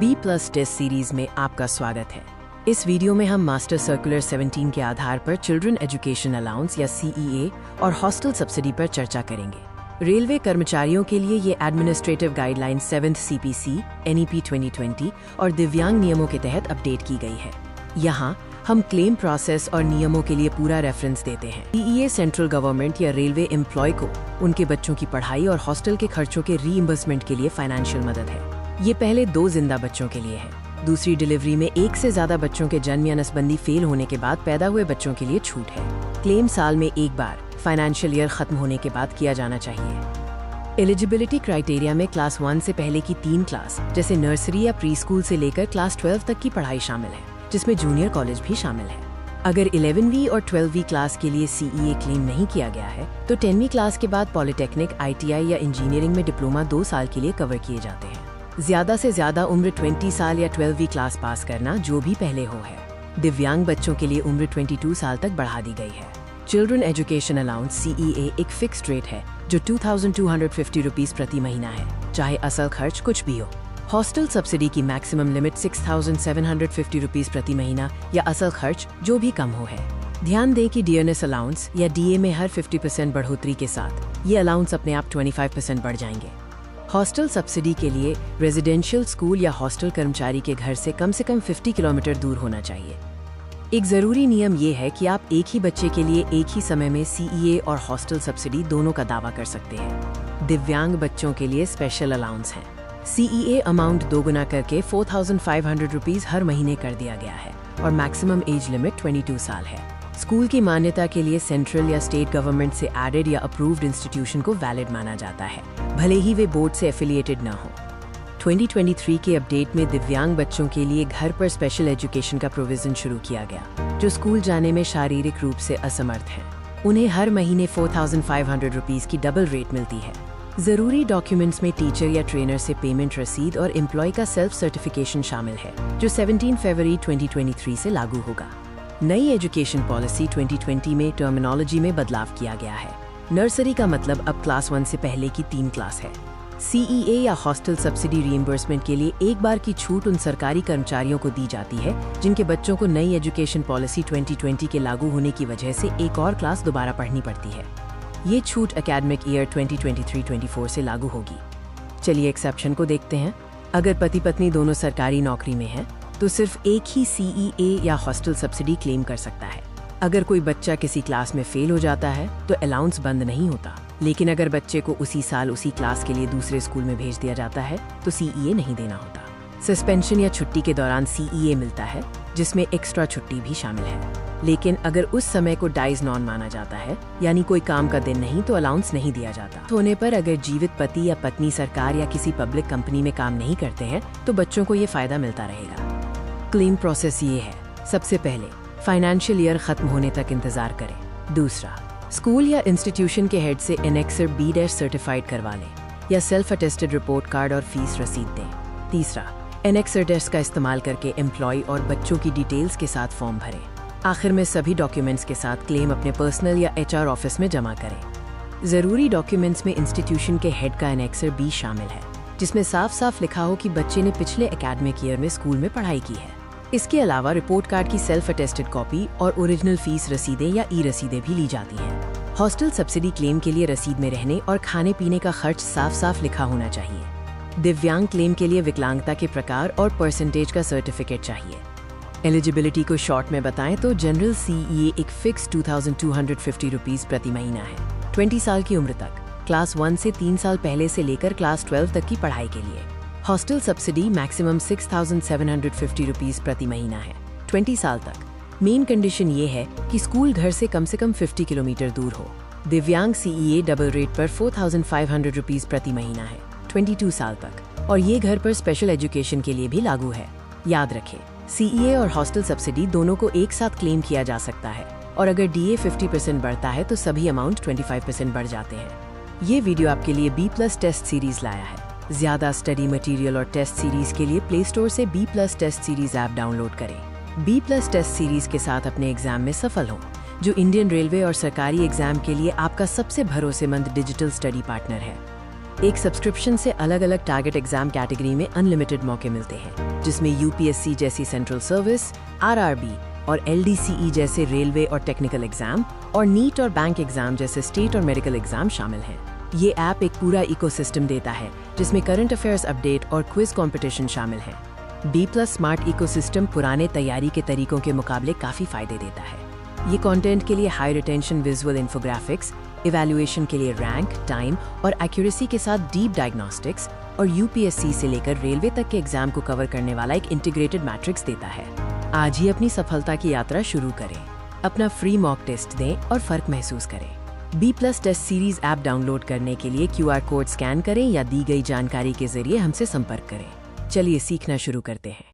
B plus test series में आपका स्वागत है। इस वीडियो में हम मास्टर सर्कुलर 17 के आधार पर चिल्ड्रन एजुकेशन अलाउंस या CEA और हॉस्टल सब्सिडी पर चर्चा करेंगे। रेलवे कर्मचारियों के लिए ये administrative guideline 7th CPC, NEP 2020 और दिव्यांग नियमों के तहत अपडेट की गई है। यहाँ हम क्लेम प्रोसेस और नियमों के लिए पूरा रेफरेंस देते हैं। CEA सेंट्रल गवर्नमेंट या रेलवे एम्प्लॉय को उनके बच्चों की पढ़ाई और हॉस्टल के खर्चों के रीइंबर्समेंट के लिए फाइनेंशियल मदद है। ये पहले 2 जिंदा बच्चों के लिए है। दूसरी डिलीवरी में 1 से ज्यादा बच्चों के जन्म या नसबंदी फेल होने के बाद पैदा हुए बच्चों के लिए छूट है। क्लेम साल में एक बार फाइनेंशियल ईयर खत्म होने के बाद किया जाना चाहिए। एलिजिबिलिटी क्राइटेरिया में क्लास 1 से पहले की 3 क्लास जैसे नर्सरी या प्री स्कूल से लेकर क्लास 12 तक की पढ़ाई शामिल है, जिसमें जूनियर कॉलेज भी शामिल है। अगर 11वीं और 12वीं क्लास के लिए CEA क्लेम नहीं किया गया है तो 10वीं क्लास के बाद पॉलिटेक्निक, ITI या इंजीनियरिंग में डिप्लोमा 2 साल के लिए कवर किए जाते हैं। ज्यादा से ज्यादा उम्र 20 साल या 12वीं क्लास पास करना जो भी पहले हो है। दिव्यांग बच्चों के लिए उम्र 22 साल तक बढ़ा दी गई है। चिल्ड्रन एजुकेशन अलाउंस CEA एक फिक्स्ड रेट है जो 2250 रुपीज प्रति महीना है, चाहे असल खर्च कुछ भी हो। हॉस्टल सब्सिडी की मैक्सिमम लिमिट 6750 रुपीज प्रति महीना या असल खर्च जो भी कम हो है। ध्यान दें कि डियरनेस अलाउंस या DA में हर 50% बढ़ोतरी के साथ ये अलाउंस अपने आप 25% बढ़ जाएंगे। हॉस्टल सब्सिडी के लिए रेजिडेंशियल स्कूल या हॉस्टल कर्मचारी के घर से कम 50 किलोमीटर दूर होना चाहिए। एक जरूरी नियम ये है कि आप एक ही बच्चे के लिए एक ही समय में CEA और हॉस्टल सब्सिडी दोनों का दावा कर सकते हैं। दिव्यांग बच्चों के लिए स्पेशल अलाउंस है। CEA अमाउंट 2 गुना करके 4500 रुपीज हर महीने कर दिया गया है और मैक्सिमम एज लिमिट 22 साल है। स्कूल की मान्यता के लिए सेंट्रल या स्टेट गवर्नमेंट से एडेड या अप्रूव्ड इंस्टीट्यूशन को वैलिड माना जाता है, भले ही वे बोर्ड से एफिलिएटेड न हो। 2023 के अपडेट में दिव्यांग बच्चों के लिए घर पर स्पेशल एजुकेशन का प्रोविजन शुरू किया गया, जो स्कूल जाने में शारीरिक रूप से असमर्थ हैं। उन्हें हर महीने 4500 रुपीज की डबल रेट मिलती है। जरूरी डॉक्यूमेंट्स में टीचर या ट्रेनर से पेमेंट रसीद और एम्प्लॉय का सेल्फ सर्टिफिकेशन शामिल है, जो 17 फरवरी 2023 से लागू होगा। नई एजुकेशन पॉलिसी 2020 में टर्मिनोलॉजी में बदलाव किया गया है। नर्सरी का मतलब अब क्लास 1 से पहले की 3 क्लास है। CEA या हॉस्टल सब्सिडी रीइंबर्समेंट के लिए एक बार की छूट उन सरकारी कर्मचारियों को दी जाती है जिनके बच्चों को नई एजुकेशन पॉलिसी 2020 के लागू होने की वजह से एक और क्लास दोबारा पढ़नी पड़ती है। ये छूट एकेडमिक ईयर 2023-24 से लागू होगी। चलिए एक्सेप्शन को देखते हैं। अगर पति पत्नी दोनों सरकारी नौकरी में हैं, तो सिर्फ एक ही CEA या हॉस्टल सब्सिडी क्लेम कर सकता है। अगर कोई बच्चा किसी क्लास में फेल हो जाता है तो अलाउंस बंद नहीं होता, लेकिन अगर बच्चे को उसी साल उसी क्लास के लिए दूसरे स्कूल में भेज दिया जाता है तो CEA नहीं देना होता। सस्पेंशन या छुट्टी के दौरान CEA मिलता है, जिसमें एक्स्ट्रा छुट्टी भी शामिल है। लेकिन अगर उस समय को डाइज नॉन माना जाता है, यानी कोई काम का दिन नहीं, तो अलाउंस नहीं दिया जाता। होने पर अगर जीवित पति या पत्नी सरकार या किसी पब्लिक कंपनी में काम नहीं करते हैं तो बच्चों को ये फायदा मिलता रहेगा। क्लेम प्रोसेस ये है। सबसे पहले फाइनेंशियल ईयर खत्म होने तक इंतजार करें। दूसरा, स्कूल या इंस्टीट्यूशन के हेड से एनेक्सर B- सर्टिफाइड करवा लें या सेल्फ अटेस्टेड रिपोर्ट कार्ड और फीस रसीद दें। तीसरा, एनेक्सर टेस्ट का इस्तेमाल करके एम्प्लॉय और बच्चों की डिटेल्स के साथ फॉर्म भरें। आखिर में सभी डॉक्यूमेंट्स के साथ क्लेम अपने पर्सनल या HR ऑफिस में जमा करें। जरूरी डॉक्यूमेंट्स में इंस्टीट्यूशन के हेड का एनेक्सर B शामिल है, जिसमें साफ साफ लिखा हो कि बच्चे ने पिछले एकेडमिक ईयर में स्कूल में पढ़ाई की है। इसके अलावा रिपोर्ट कार्ड की सेल्फ अटेस्टेड कॉपी और ओरिजिनल फीस रसीदें या रसीदें भी ली जाती हैं। हॉस्टल सब्सिडी क्लेम के लिए रसीद में रहने और खाने पीने का खर्च साफ साफ लिखा होना चाहिए। दिव्यांग क्लेम के लिए विकलांगता के प्रकार और परसेंटेज का सर्टिफिकेट चाहिए। एलिजिबिलिटी को शॉर्ट में बताएं तो जनरल CEA एक फिक्स 2250 रुपीज प्रति महीना है। 20 साल की उम्र तक, क्लास 1 से 3 साल पहले से लेकर क्लास 12 तक की पढ़ाई के लिए। हॉस्टल सब्सिडी मैक्सिमम 6750 रुपीज प्रति महीना है, 20 साल तक। मेन कंडीशन ये है कि स्कूल घर से कम 50 किलोमीटर दूर हो। दिव्यांग CEA डबल रेट पर 4500 रुपीज प्रति महीना है, 22 साल तक, और ये घर पर स्पेशल एजुकेशन के लिए भी लागू है। याद रखें, CEA और हॉस्टल सब्सिडी दोनों को एक साथ क्लेम किया जा सकता है, और अगर DA 50% बढ़ता है तो सभी अमाउंट 25% बढ़ जाते हैं। ये वीडियो आपके लिए B+ टेस्ट सीरीज लाया है। ज्यादा स्टडी मटेरियल और टेस्ट सीरीज के लिए प्ले स्टोर से B+ test series app download करें। B+ टेस्ट सीरीज के साथ अपने एग्जाम में सफल हों, जो इंडियन रेलवे और सरकारी एग्जाम के लिए आपका सबसे भरोसेमंद डिजिटल स्टडी पार्टनर है। एक सब्सक्रिप्शन से अलग अलग टारगेट एग्जाम कैटेगरी में अनलिमिटेड मौके मिलते हैं, जिसमें यूपीएससी जैसी सेंट्रल सर्विस, आरआरबी और एलडीसीई जैसे रेलवे और टेक्निकल एग्जाम और नीट और बैंक एग्जाम जैसे स्टेट और मेडिकल एग्जाम शामिल हैं। ये ऐप एक पूरा इकोसिस्टम देता है जिसमें करंट अफेयर्स अपडेट और क्विज कंपटीशन शामिल है। B+ स्मार्ट इकोसिस्टम पुराने तैयारी के तरीकों के मुकाबले काफ़ी फायदे देता है। ये कंटेंट के लिए high retention visual infographics, evaluation के लिए रैंक, टाइम और एक्यूरेसी के साथ डीप डायग्नोस्टिक्स और यूपीएससी से लेकर रेलवे तक के एग्जाम को कवर करने वाला एक इंटीग्रेटेड मैट्रिक्स देता है। आज ही अपनी सफलता की यात्रा शुरू करें, अपना फ्री मॉक टेस्ट दें और फर्क महसूस करें। B+ test series app download करने के लिए QR कोड स्कैन करें या दी गई जानकारी के जरिए हमसे संपर्क करें। चलिए सीखना शुरू करते हैं।